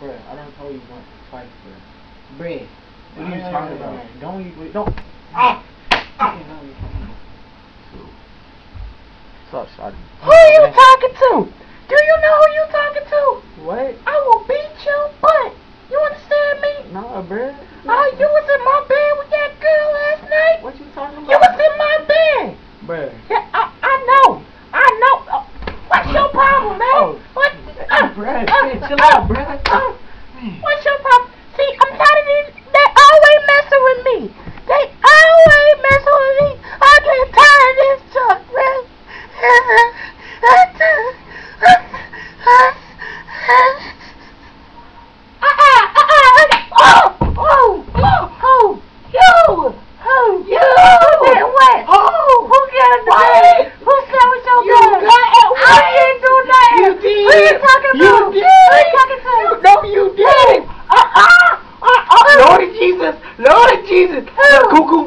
Bruh, I done told you once, twice, bruh. Bruh. What are you talking about? Don't. Ah! What's up, Shotty? Who are you talking to? Do you know who you talking to? What? I will beat your butt. You understand me? Nah, bruh. Oh, you was in my bed with that girl last night? What you talking about? You was in my bed. Bruh. Yeah, I know. What's your problem, man? Oh. What? Bruh, shit, chill out, bruh. What's your problem? See, I'm tired of these. They always messing with me. They always messing with me. I get tired of this stuff, man. Lord Jesus, Lord Jesus, cuckoo,